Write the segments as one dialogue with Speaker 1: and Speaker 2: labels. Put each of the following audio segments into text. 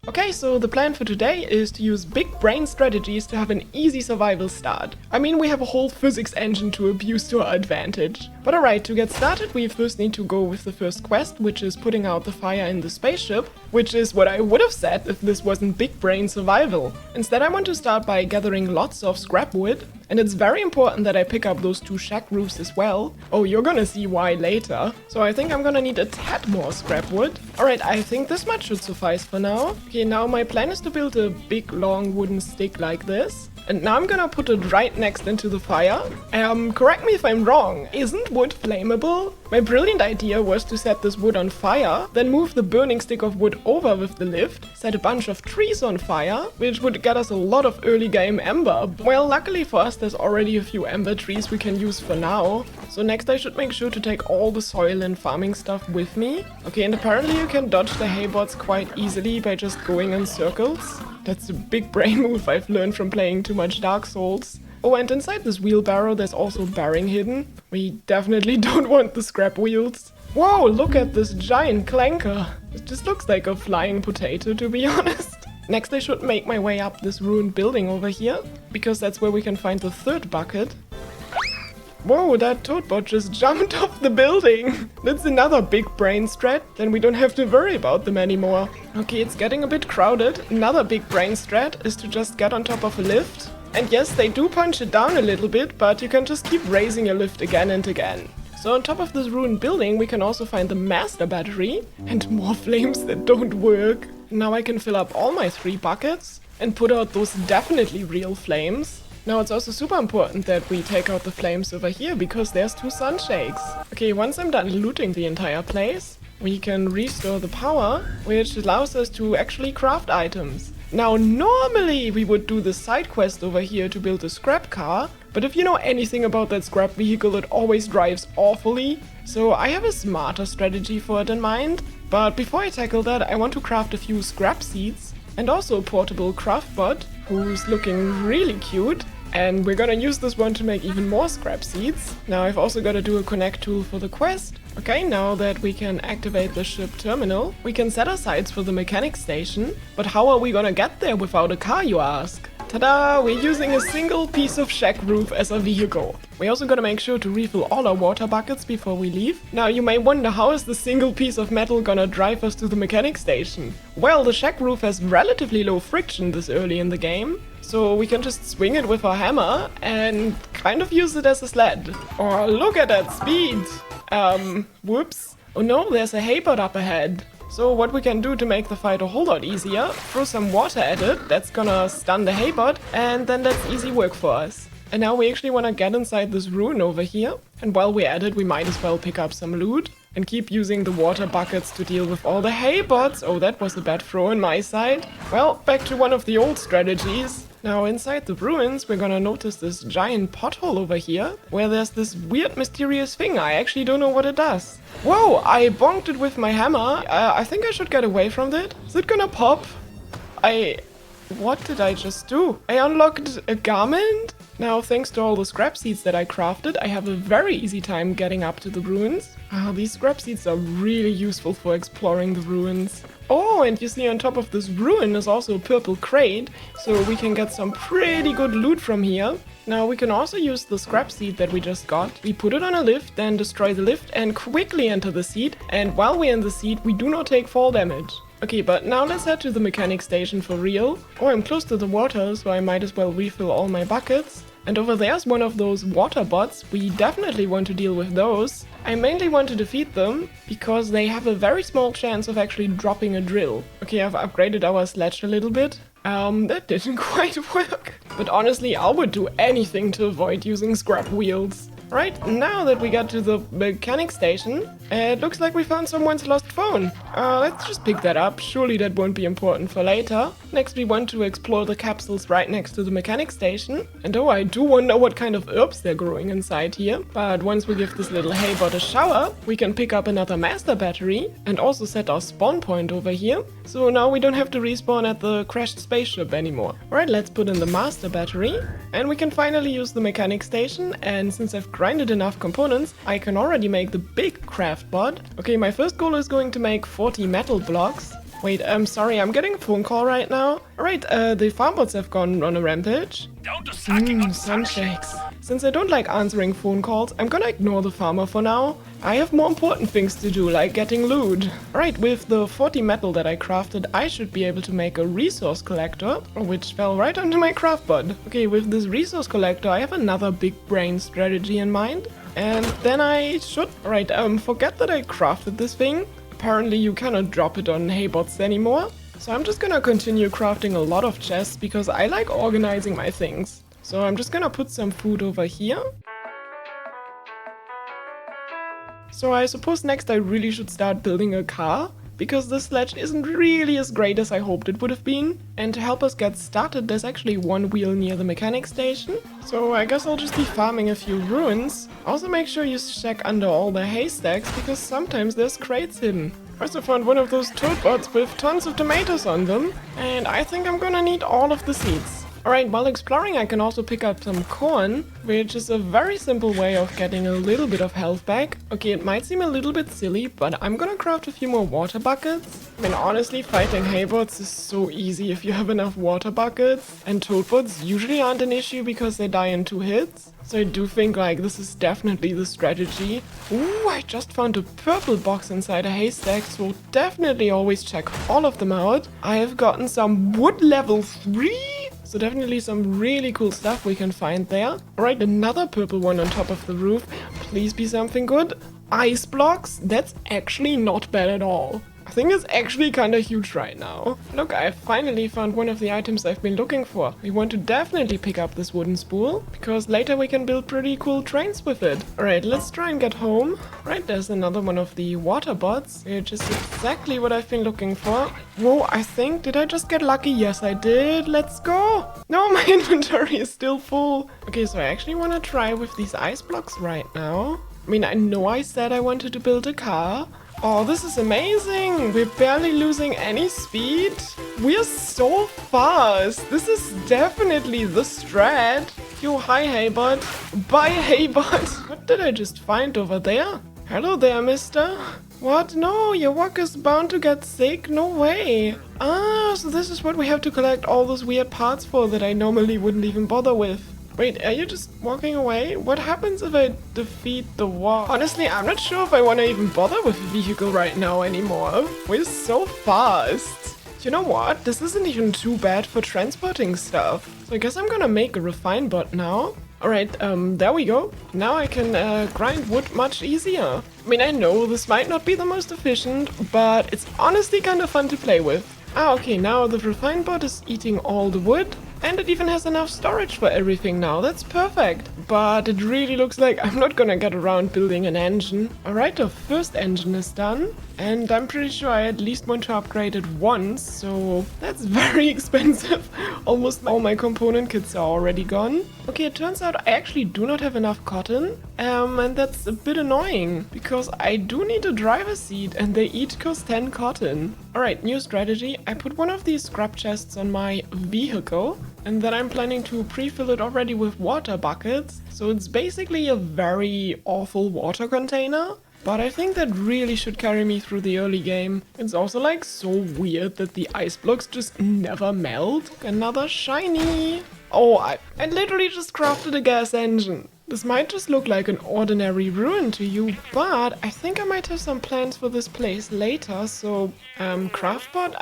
Speaker 1: Okay, so the plan for today is to use big brain strategies to have an easy survival start. I mean, we have a whole physics engine to abuse to our advantage. But alright, to get started we first need to go with the first quest, which is putting out the fire in the spaceship, which is what I would have said if this wasn't big brain survival. Instead I want to start by gathering lots of scrap wood, and it's very important that I pick up those 2 shack roofs as well. Oh, you're gonna see why later. So I think I'm gonna need a tad more scrap wood. Alright, I think this much should suffice for now. Okay, now my plan is to build a big long wooden stick like this. And now I'm gonna put it right next into the fire. Correct me if I'm wrong, isn't wood flammable? My brilliant idea was to set this wood on fire, then move the burning stick of wood over with the lift, set a bunch of trees on fire, which would get us a lot of early game ember. Well, luckily for us there's already a few ember trees we can use for now. So next I should make sure to take all the soil and farming stuff with me. Okay, and apparently you can dodge the haybots quite easily by just going in circles. That's a big brain move I've learned from playing too much Dark Souls. Oh, and inside this wheelbarrow there's also bearing hidden. We definitely don't want the scrap wheels. Whoa, look at this giant clanker. It just looks like a flying potato, to be honest. Next I should make my way up this ruined building over here, because that's where we can find the 3rd bucket. Whoa, that toadbot just jumped off the building! That's another big brain strat, then we don't have to worry about them anymore. Okay, it's getting a bit crowded. Another big brain strat is to just get on top of a lift. And yes, they do punch it down a little bit, but you can just keep raising your lift again and again. So on top of this ruined building we can also find the master battery and more flames that don't work. Now I can fill up all my 3 buckets and put out those definitely real flames. Now it's also super important that we take out the flames over here, because there's 2 sunshakes. Okay, once I'm done looting the entire place, we can restore the power, which allows us to actually craft items. Now normally we would do the side quest over here to build a scrap car, but if you know anything about that scrap vehicle, it always drives awfully. So I have a smarter strategy for it in mind. But before I tackle that, I want to craft a few scrap seeds and also a portable craft bot who's looking really cute. And we're gonna use this one to make even more scrap seeds. Now I've also gotta do a connect tool for the quest. Okay, now that we can activate the ship terminal, we can set our sights for the mechanic station. But how are we gonna get there without a car, you ask? Ta-da! We're using a single piece of shack roof as a vehicle. We also gotta make sure to refill all our water buckets before we leave. Now you may wonder, how is the single piece of metal gonna drive us to the mechanic station? Well, the shack roof has relatively low friction this early in the game, so we can just swing it with our hammer and kind of use it as a sled. Oh, look at that speed! Whoops. Oh no, there's a haybot up ahead. So what we can do to make the fight a whole lot easier, throw some water at it, that's gonna stun the haybot, and then that's easy work for us. And now we actually wanna get inside this ruin over here, and while we're at it we might as well pick up some loot, and keep using the water buckets to deal with all the haybots. Oh, that was a bad throw on my side. Well, back to one of the old strategies. Now inside the ruins we're gonna notice this giant pothole over here, where there's this weird mysterious thing. I actually don't know what it does. Whoa, I bonked it with my hammer. I think I should get away from that. Is it gonna pop? What did I just do? I unlocked a garment? Now, thanks to all the scrap seeds that I crafted, I have a very easy time getting up to the ruins. These scrap seeds are really useful for exploring the ruins. Oh, and you see on top of this ruin is also a purple crate, so we can get some pretty good loot from here. Now we can also use the scrap seed that we just got. We put it on a lift, then destroy the lift and quickly enter the seed. And while we're in the seed, we do not take fall damage. Okay, but now let's head to the mechanic station for real. Oh, I'm close to the water, so I might as well refill all my buckets. And over there's one of those water bots. We definitely want to deal with those. I mainly want to defeat them because they have a very small chance of actually dropping a drill. Okay, I've upgraded our sledge a little bit. That didn't quite work. But honestly, I would do anything to avoid using scrap wheels. Right, now that we got to the mechanic station, it looks like we found someone's lost phone. Let's just pick that up. Surely that won't be important for later. Next we want to explore the capsules right next to the mechanic station. And oh, I do wonder what kind of herbs they're growing inside here. But once we give this little haybot a shower, we can pick up another master battery and also set our spawn point over here. So now we don't have to respawn at the crashed spaceship anymore. Alright, let's put in the master battery. And we can finally use the mechanic station, and since I've grinded enough components, I can already make the big craft bot. Okay, my first goal is going to make 40 metal blocks. Wait, sorry, I'm getting a phone call right now. Alright, the Farmbots have gone on a rampage. Sun shakes. Since I don't like answering phone calls, I'm gonna ignore the farmer for now. I have more important things to do, like getting loot. Alright, with the 40 metal that I crafted, I should be able to make a resource collector, which fell right onto my craftbot. Okay, with this resource collector, I have another big brain strategy in mind. And then I should... Alright, forget that I crafted this thing. Apparently you cannot drop it on Haybots anymore. So I'm just gonna continue crafting a lot of chests because I like organizing my things. So I'm just gonna put some food over here. So I suppose next I really should start building a car, because this sledge isn't really as great as I hoped it would have been. And to help us get started, there's actually one wheel near the mechanic station. So I guess I'll just be farming a few ruins. Also make sure you check under all the haystacks, because sometimes there's crates hidden. I also found one of those toad pots with tons of tomatoes on them, and I think I'm gonna need all of the seeds. Alright, while exploring I can also pick up some corn, which is a very simple way of getting a little bit of health back. Okay, it might seem a little bit silly, but I'm gonna craft a few more water buckets. I mean, honestly, fighting haybots is so easy if you have enough water buckets, and toadbots usually aren't an issue because they die in 2 hits. So I do think, like, this is definitely the strategy. Ooh, I just found a purple box inside a haystack, so definitely always check all of them out. I have gotten some wood level 3. So definitely some really cool stuff we can find there. Alright, another purple one on top of the roof. Please be something good. Ice blocks? That's actually not bad at all. I think it's actually kind of huge right now. Look, I finally found one of the items I've been looking for. We want to definitely pick up this wooden spool, because later we can build pretty cool trains with it. Alright, let's try and get home. Right, there's another one of the water bots, which is exactly what I've been looking for. Whoa, I think, did I just get lucky? Yes, I did. Let's go. No, my inventory is still full. Okay, so I actually want to try with these ice blocks right now. I mean, I know I said I wanted to build a car. Oh, this is amazing! We're barely losing any speed. We're so fast. This is definitely the strat. Yo, hi, Haybot. Bye, Haybot. What did I just find over there? Hello there, mister. What? No, your walk is bound to get sick? No way. Ah, so this is what we have to collect all those weird parts for that I normally wouldn't even bother with. Wait, are you just walking away? What happens if I defeat the wall? Honestly, I'm not sure if I want to even bother with a vehicle right now anymore. We're so fast. You know what? This isn't even too bad for transporting stuff. So I guess I'm gonna make a refine bot now. Alright, there we go. Now I can grind wood much easier. I mean, I know this might not be the most efficient, but it's honestly kind of fun to play with. Ah, okay, now the refine bot is eating all the wood. And it even has enough storage for everything now, that's perfect. But it really looks like I'm not gonna get around building an engine. Alright, the first engine is done. And I'm pretty sure I at least want to upgrade it once, so that's very expensive. Almost all my component kits are already gone. Okay, it turns out I actually do not have enough cotton. And that's a bit annoying, because I do need a driver's seat and they each cost 10 cotton. Alright, new strategy. I put one of these scrap chests on my vehicle. And then I'm planning to pre-fill it already with water buckets. So it's basically a very awful water container. But I think that really should carry me through the early game. It's also like so weird that the ice blocks just never melt. Another shiny. Oh, I literally just crafted a gas engine. This might just look like an ordinary ruin to you, but I think I might have some plans for this place later, so... craftbot?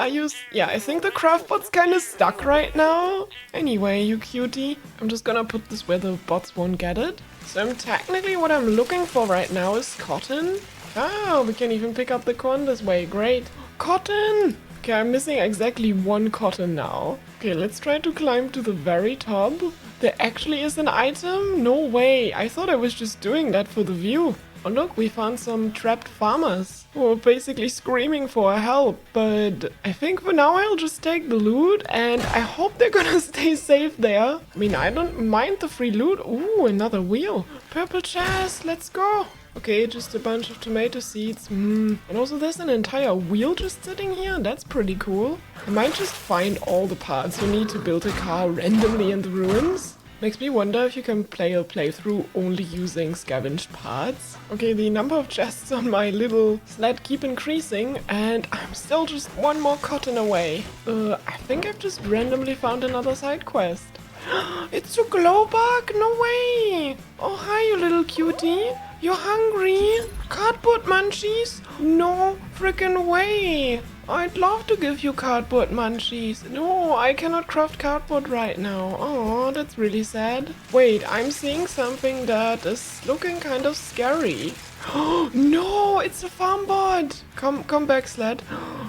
Speaker 1: Yeah, I think the craftbot's kinda stuck right now. Anyway, you cutie, I'm just gonna put this where the bots won't get it. So technically what I'm looking for right now is cotton. Oh, we can even pick up the corn this way, great. Cotton! Okay, I'm missing exactly 1 cotton now. Okay, let's try to climb to the very top. There actually is an item? No way, I thought I was just doing that for the view. Oh look, we found some trapped farmers who are basically screaming for help, but I think for now I'll just take the loot and I hope they're gonna stay safe there. I mean, I don't mind the free loot. Ooh, another wheel. Purple chest, let's go. Okay, just a bunch of tomato seeds. And also there's an entire wheel just sitting here. That's pretty cool. I might just find all the parts you need to build a car randomly in the ruins. Makes me wonder if you can play a playthrough only using scavenged parts. Okay, the number of chests on my little sled keep increasing, and I'm still just one more cotton away. I think I've just randomly found another side quest. It's a glow bug? No way! Oh, hi, you little cutie. You're hungry? Cardboard munchies? No frickin' way! I'd love to give you cardboard munchies. No, I cannot craft cardboard right now. Oh, that's really sad. Wait, I'm seeing something that is looking kind of scary. Oh, no, it's a farmbot. Come back, sled.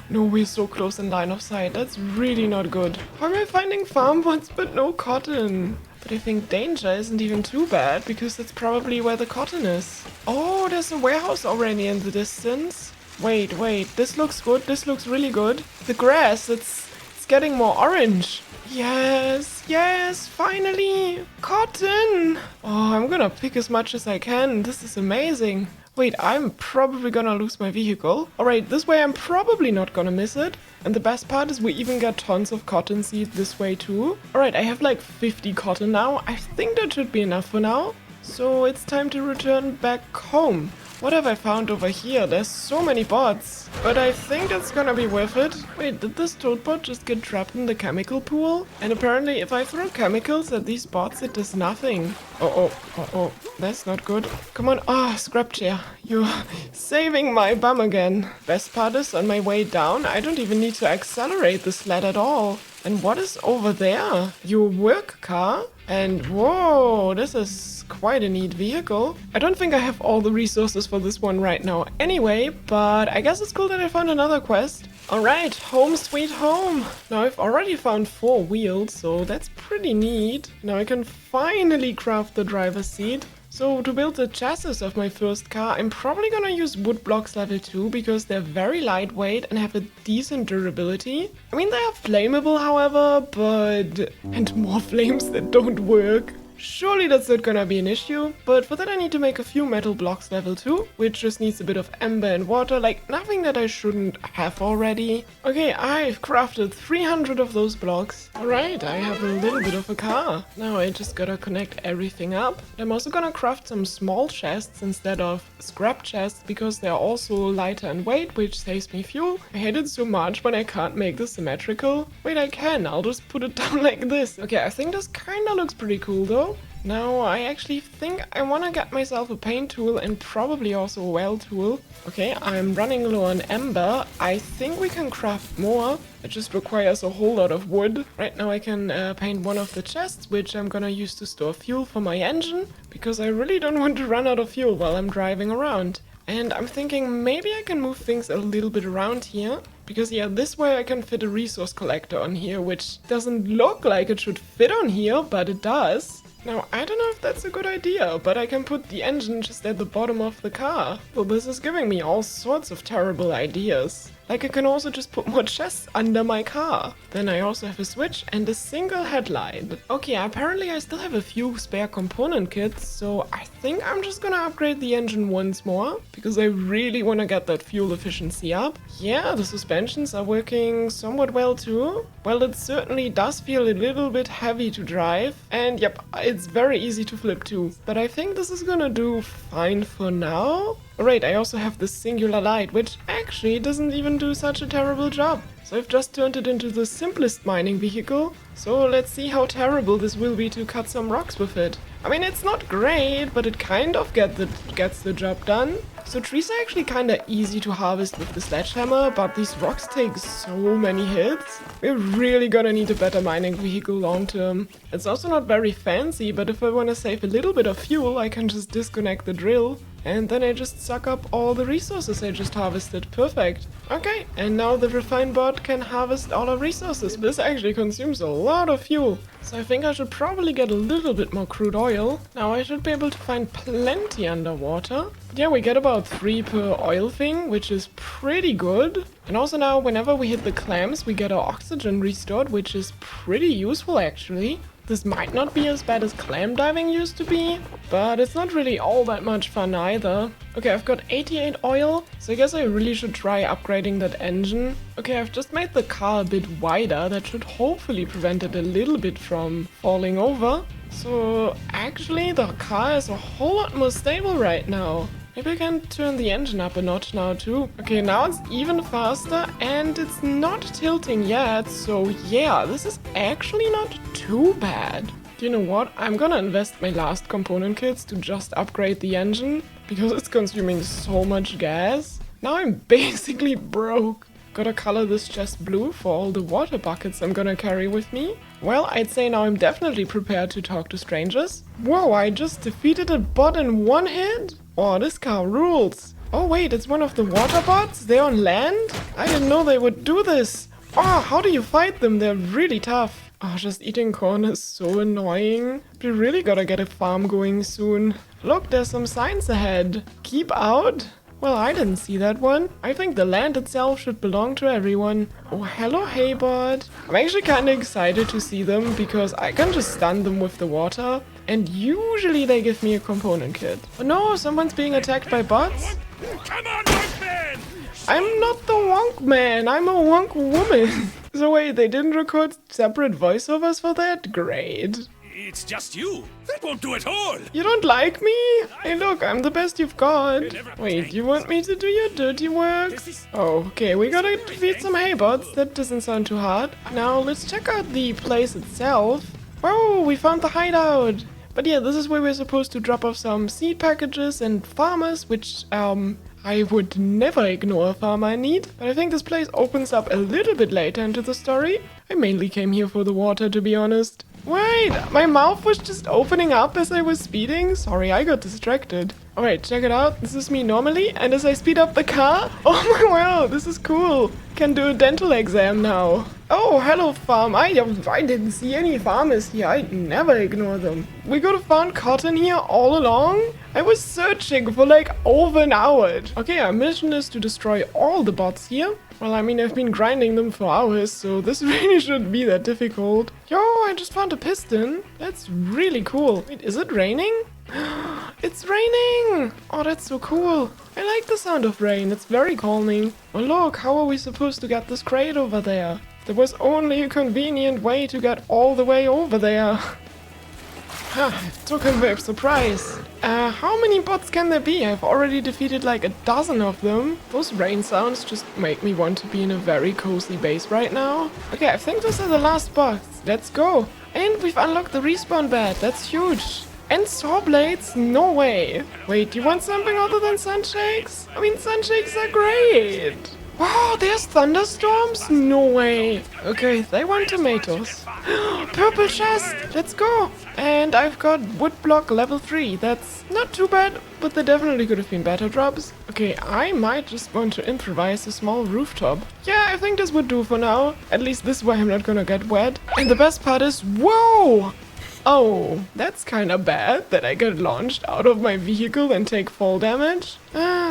Speaker 1: No, we're so close in line of sight. That's really not good. How am I finding farmbots but no cotton? But I think danger isn't even too bad because that's probably where the cotton is. Oh, there's a warehouse already in the distance. Wait, this looks good. This looks really good. The grass, it's getting more orange. Yes, finally. Cotton. Oh, I'm gonna pick as much as I can. This is amazing. Wait, I'm probably gonna lose my vehicle. Alright, this way I'm probably not gonna miss it. And the best part is we even got tons of cotton seeds this way too. Alright, I have like 50 cotton now. I think that should be enough for now. So it's time to return back home. What have I found over here? There's so many bots. But I think it's gonna be worth it. Wait, did this toad bot just get trapped in the chemical pool? And apparently if I throw chemicals at these bots, it does nothing. Oh, that's not good. Come on, scrap chair. You're saving my bum again. Best part is on my way down, I don't even need to accelerate the sled at all. And what is over there? Your work car? And whoa, this is quite a neat vehicle. I don't think I have all the resources for this one right now anyway, but I guess it's cool that I found another quest. Alright, home sweet home. Now I've already found 4 wheels, so that's pretty neat. Now I can finally craft the driver's seat. So to build the chassis of my first car, I'm probably gonna use wood blocks level 2 because they're very lightweight and have a decent durability. I mean, they are flammable, however, and more flames that don't work. Surely that's not gonna be an issue, but for that I need to make a few metal blocks level 2, which just needs a bit of ember and water, like nothing that I shouldn't have already. Okay, I've crafted 300 of those blocks. Alright, I have a little bit of a car. Now I just gotta connect everything up. I'm also gonna craft some small chests instead of scrap chests because they're also lighter in weight, which saves me fuel. I hate it so much when I can't make this symmetrical. Wait, I can. I'll just put it down like this. Okay, I think this kinda looks pretty cool though. Now, I actually think I want to get myself a paint tool and probably also a weld tool. Okay, I'm running low on ember. I think we can craft more. It just requires a whole lot of wood. Right now I can paint one of the chests, which I'm gonna use to store fuel for my engine, because I really don't want to run out of fuel while I'm driving around. And I'm thinking maybe I can move things a little bit around here. Because yeah, this way I can fit a resource collector on here, which doesn't look like it should fit on here, but it does. Now, I don't know if that's a good idea, but I can put the engine just at the bottom of the car. So this is giving me all sorts of terrible ideas. Like I can also just put more chests under my car. Then I also have a switch and a single headlight. Okay, apparently I still have a few spare component kits, so I think I'm just gonna upgrade the engine once more, because I really want to get that fuel efficiency up. Yeah, the suspensions are working somewhat well too. Well, it certainly does feel a little bit heavy to drive, and yep, it's very easy to flip too. But I think this is gonna do fine for now. Alright, I also have this singular light, which actually doesn't even do such a terrible job. So I've just turned it into the simplest mining vehicle. So let's see how terrible this will be to cut some rocks with it. I mean, it's not great, but it kind of gets the job done. So trees are actually kind of easy to harvest with the sledgehammer, but these rocks take so many hits. We're really gonna need a better mining vehicle long term. It's also not very fancy, but if I want to save a little bit of fuel, I can just disconnect the drill. And then I just suck up all the resources I just harvested. Perfect. Okay, and now the refine bot can harvest all our resources. This actually consumes a lot of fuel. So I think I should probably get a little bit more crude oil. Now I should be able to find plenty underwater. But yeah, we get about 3 per oil thing, which is pretty good. And also now, whenever we hit the clams, we get our oxygen restored, which is pretty useful actually. This might not be as bad as clam diving used to be, but it's not really all that much fun either. Okay, I've got 88 oil, so I guess I really should try upgrading that engine. Okay, I've just made the car a bit wider. That should hopefully prevent it a little bit from falling over. So actually the car is a whole lot more stable right now. Maybe I can turn the engine up a notch now too. Okay, now it's even faster and it's not tilting yet. So yeah, this is actually not too bad. You know what? I'm gonna invest my last component kits to just upgrade the engine because it's consuming so much gas. Now I'm basically broke. Gotta color this chest blue for all the water buckets I'm gonna carry with me. Well, I'd say now I'm definitely prepared to talk to strangers. Whoa, I just defeated a bot in one hit? Oh, this car rules. Oh wait, it's one of the water bots? They're on land? I didn't know they would do this. Oh, how do you fight them? They're really tough. Oh, just eating corn is so annoying. We really gotta get a farm going soon. Look, there's some signs ahead. Keep out? Well, I didn't see that one. I think the land itself should belong to everyone. Oh, hello, Haybot. I'm actually kind of excited to see them because I can just stun them with the water. And usually they give me a component kit. Oh no, someone's being attacked by bots.
Speaker 2: Come on, Wonk Man!
Speaker 1: I'm not the Wonk Man, I'm a Wonk woman. So wait, they didn't record separate voiceovers for that? Great.
Speaker 2: It's just you. That won't do at all.
Speaker 1: You don't like me? Hey look, I'm the best you've got. Wait, you want me to do your dirty work? Oh, okay, we gotta defeat some Haybots. That doesn't sound too hard. Now let's check out the place itself. Whoa, we found the hideout. But yeah, this is where we're supposed to drop off some seed packages and farmers, which I would never ignore a farmer I need. But I think this place opens up a little bit later into the story. I mainly came here for the water, to be honest. Wait, my mouth was just opening up as I was speeding? Sorry, I got distracted. Alright, check it out. This is me normally, and as I speed up the car... Oh my wow, this is cool. Can do a dental exam now. Oh, hello farm. I didn't see any farmers here. I never ignore them. We could have found cotton here all along. I was searching for like over an hour. Okay, our mission is to destroy all the bots here. Well, I mean, I've been grinding them for hours, so this really shouldn't be that difficult. Yo, I just found a piston. That's really cool. Wait, is it raining? It's raining! Oh, that's so cool. I like the sound of rain. It's very calming. Oh, look, how are we supposed to get this crate over there? There was only a convenient way to get all the way over there. Took him by surprise. How many bots can there be? I've already defeated like a dozen of them. Those rain sounds just make me want to be in a very cozy base right now. Okay, I think those are the last bots. Let's go. And we've unlocked the respawn bed. That's huge. And saw blades? No way. Wait, you want something other than sunshakes? I mean, sunshakes are great. Wow, there's thunderstorms? No way. Okay, they want tomatoes. Purple chest! Let's go! And I've got wood block level 3. That's not too bad, but there definitely could have been better drops. Okay, I might just want to improvise a small rooftop. Yeah, I think this would do for now. At least this way I'm not gonna get wet. And the best part is, whoa! Oh, that's kinda bad that I get launched out of my vehicle and take fall damage.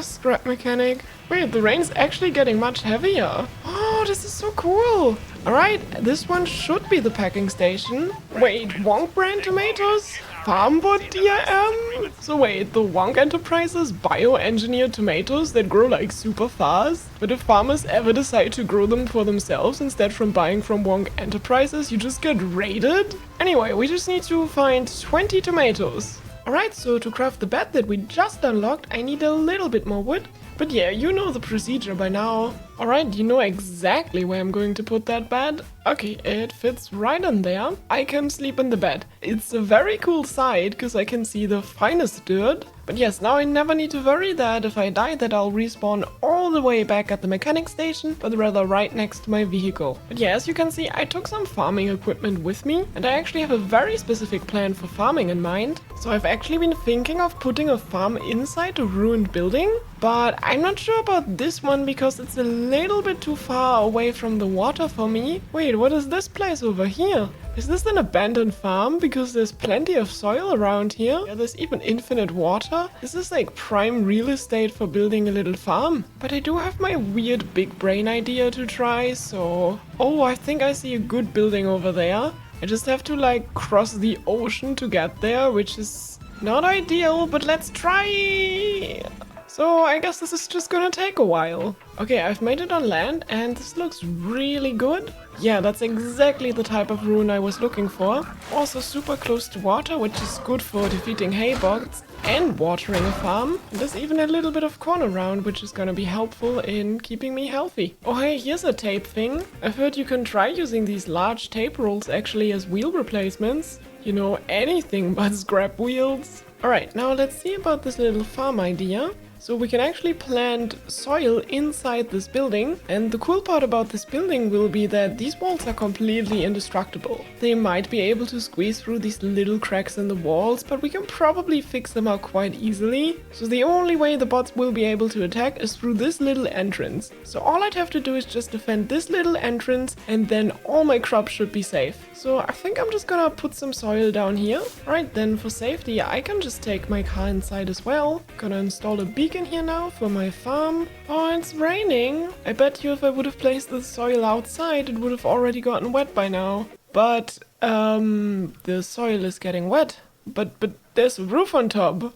Speaker 1: Scrap mechanic. Wait, the rain's actually getting much heavier. Oh, this is so cool. Alright, this one should be the packing station. Wait, Wonk brand tomatoes? Farmbot DRM? So wait, the Wonk Enterprises bioengineered tomatoes that grow like super fast? But if farmers ever decide to grow them for themselves instead from buying from Wonk Enterprises, you just get raided? Anyway, we just need to find 20 tomatoes. Alright, so to craft the bed that we just unlocked, I need a little bit more wood. But yeah, you know the procedure by now. Alright, you know exactly where I'm going to put that bed. Okay, it fits right in there. I can sleep in the bed. It's a very cool sight, because I can see the finest dirt. But yes, now I never need to worry that if I die that I'll respawn all the way back at the mechanic station, but rather right next to my vehicle. But yeah, as you can see, I took some farming equipment with me, and I actually have a very specific plan for farming in mind. So I've actually been thinking of putting a farm inside a ruined building, but I'm not sure about this one because it's a little bit too far away from the water for me. Wait, what is this place over here? Is this an abandoned farm? Because there's plenty of soil around here. Yeah, there's even infinite water. This is like prime real estate for building a little farm. But I do have my weird big brain idea to try, so... Oh, I think I see a good building over there. I just have to like cross the ocean to get there, which is not ideal, but let's try! So I guess this is just gonna take a while. Okay, I've made it on land and this looks really good. Yeah, that's exactly the type of ruin I was looking for. Also super close to water, which is good for defeating haybots and watering a farm. And there's even a little bit of corn around, which is gonna be helpful in keeping me healthy. Oh hey, here's a tape thing. I've heard you can try using these large tape rolls actually as wheel replacements. You know, anything but scrap wheels. Alright, now let's see about this little farm idea. So we can actually plant soil inside this building, and the cool part about this building will be that these walls are completely indestructible. They might be able to squeeze through these little cracks in the walls, but we can probably fix them out quite easily. So the only way the bots will be able to attack is through this little entrance. So all I'd have to do is just defend this little entrance, and then all my crops should be safe. So I think I'm just gonna put some soil down here. Alright, then for safety I can just take my car inside as well. Gonna install a beacon here now for my farm. Oh, it's raining. I bet you if I would have placed the soil outside it would have already gotten wet by now. But the soil is getting wet. But there's a roof on top.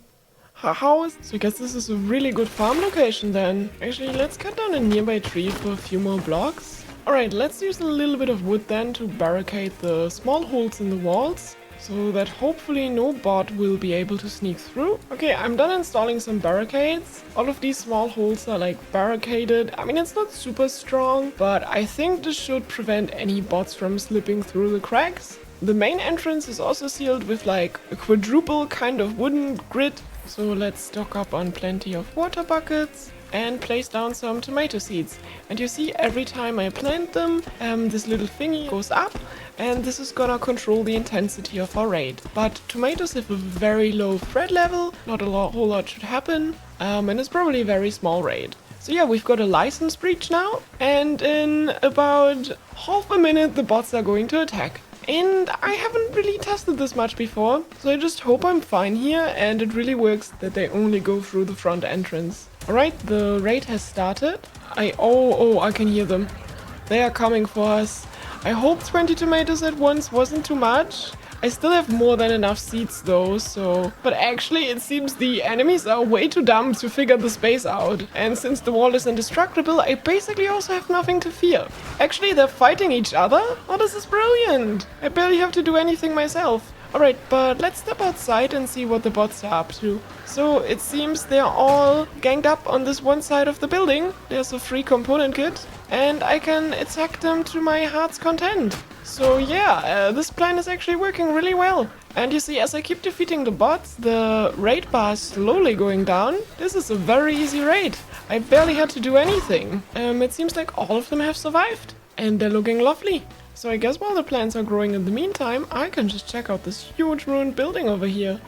Speaker 1: How is... So I guess this is a really good farm location then. Actually, let's cut down a nearby tree for a few more blocks. Alright, let's use a little bit of wood then to barricade the small holes in the walls, so that hopefully no bot will be able to sneak through. Okay, I'm done installing some barricades. All of these small holes are like barricaded. I mean, it's not super strong, but I think this should prevent any bots from slipping through the cracks. The main entrance is also sealed with like a quadruple kind of wooden grid. So let's stock up on plenty of water buckets and place down some tomato seeds. And you see, every time I plant them, this little thingy goes up, and this is gonna control the intensity of our raid. But tomatoes have a very low threat level, not a whole lot should happen, and it's probably a very small raid. So yeah, we've got a license breach now, and in about half a minute the bots are going to attack. And I haven't really tested this much before, so I just hope I'm fine here and it really works that they only go through the front entrance. Alright, the raid has started. I can hear them. They are coming for us. I hope 20 tomatoes at once wasn't too much. I still have more than enough seeds though, so... But actually it seems the enemies are way too dumb to figure the space out. And since the wall is indestructible, I basically also have nothing to fear. Actually, they're fighting each other? Oh, this is brilliant! I barely have to do anything myself. Alright, but let's step outside and see what the bots are up to. So it seems they're all ganged up on this one side of the building. There's a free component kit, and I can attack them to my heart's content. So yeah, this plan is actually working really well. And you see, as I keep defeating the bots, the raid bar is slowly going down. This is a very easy raid. I barely had to do anything. It seems like all of them have survived, and they're looking lovely. So I guess while the plants are growing in the meantime, I can just check out this huge ruined building over here.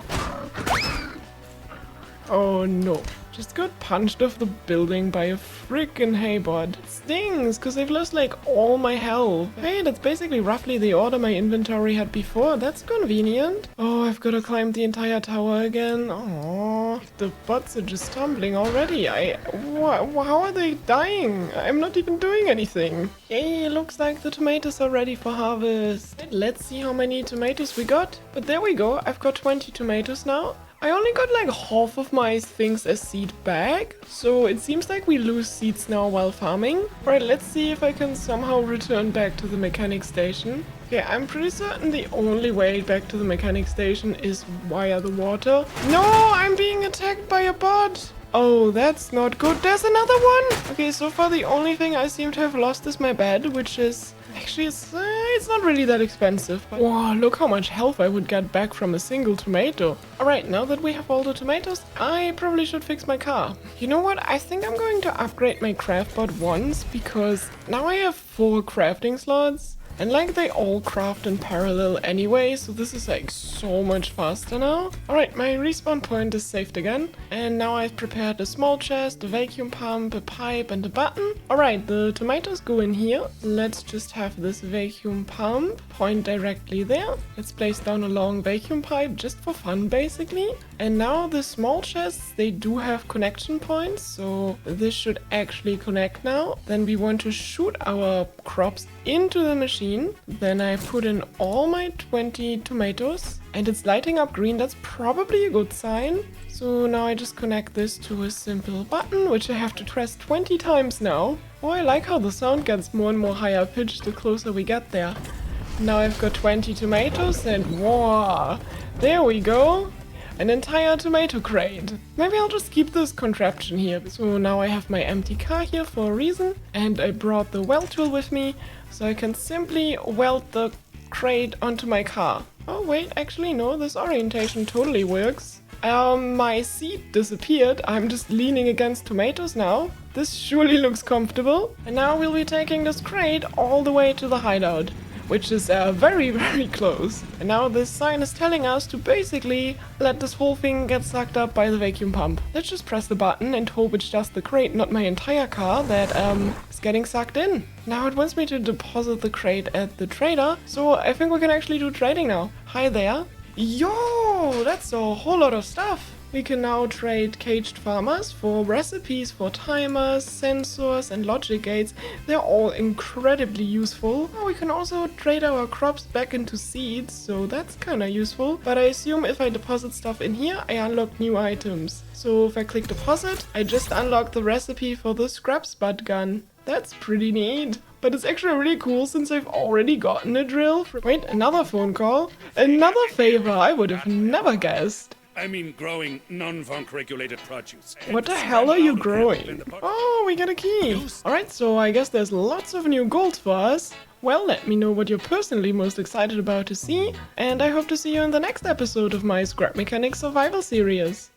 Speaker 1: Oh no. Just got punched off the building by a freaking haybot. It stings, because I've lost like all my health. Hey, that's basically roughly the order my inventory had before. That's convenient. Oh, I've got to climb the entire tower again. Oh, the bots are just tumbling already. How are they dying? I'm not even doing anything. Yay, looks like the tomatoes are ready for harvest. Let's see how many tomatoes we got. But there we go. I've got 20 tomatoes now. I only got like half of my things as seed back, so it seems like we lose seeds now while farming. Alright, let's see if I can somehow return back to the mechanic station. Okay, I'm pretty certain the only way back to the mechanic station is via the water. No, I'm being attacked by a bot! Oh, that's not good. There's another one! Okay, so far the only thing I seem to have lost is my bed, which is... Actually, it's not really that expensive, but... Wow, look how much health I would get back from a single tomato. Alright, now that we have all the tomatoes, I probably should fix my car. You know what? I think I'm going to upgrade my craftbot once, because now I have 4 crafting slots. And like they all craft in parallel anyway, so this is like so much faster now. Alright, my respawn point is saved again. And now I've prepared a small chest, a vacuum pump, a pipe and a button. Alright, the tomatoes go in here. Let's just have this vacuum pump point directly there. Let's place down a long vacuum pipe just for fun basically. And now the small chests, they do have connection points, so this should actually connect now. Then we want to shoot our crops into the machine. Then I put in all my 20 tomatoes and it's lighting up green. That's probably a good sign. So now I just connect this to a simple button, which I have to press 20 times now. Oh, I like how the sound gets more and more higher pitched the closer we get there. Now I've got 20 tomatoes and whoa, there we go. An entire tomato crate. Maybe I'll just keep this contraption here. So now I have my empty car here for a reason, and I brought the weld tool with me, so I can simply weld the crate onto my car. Oh wait, actually no, this orientation totally works. My seat disappeared. I'm just leaning against tomatoes now. This surely looks comfortable. And now we'll be taking this crate all the way to the hideout, which is very, very close. And now this sign is telling us to basically let this whole thing get sucked up by the vacuum pump. Let's just press the button and hope it's just the crate, not my entire car, that is getting sucked in. Now it wants me to deposit the crate at the trader, so I think we can actually do trading now. Hi there. Yo, that's a whole lot of stuff. We can now trade caged farmers for recipes for timers, sensors and logic gates. They're all incredibly useful. Oh, we can also trade our crops back into seeds, so that's kinda useful. But I assume if I deposit stuff in here, I unlock new items. So if I click deposit, I just unlock the recipe for the scrap spud gun. That's pretty neat. But it's actually really cool since I've already gotten a drill. Wait, another phone call? Another favor I would have never guessed.
Speaker 2: I mean growing non-funk regulated produce.
Speaker 1: What the hell are you growing? Oh, we got a key. Alright, so I guess there's lots of new goals for us. Well, let me know what you're personally most excited about to see, and I hope to see you in the next episode of my Scrap Mechanics Survival series.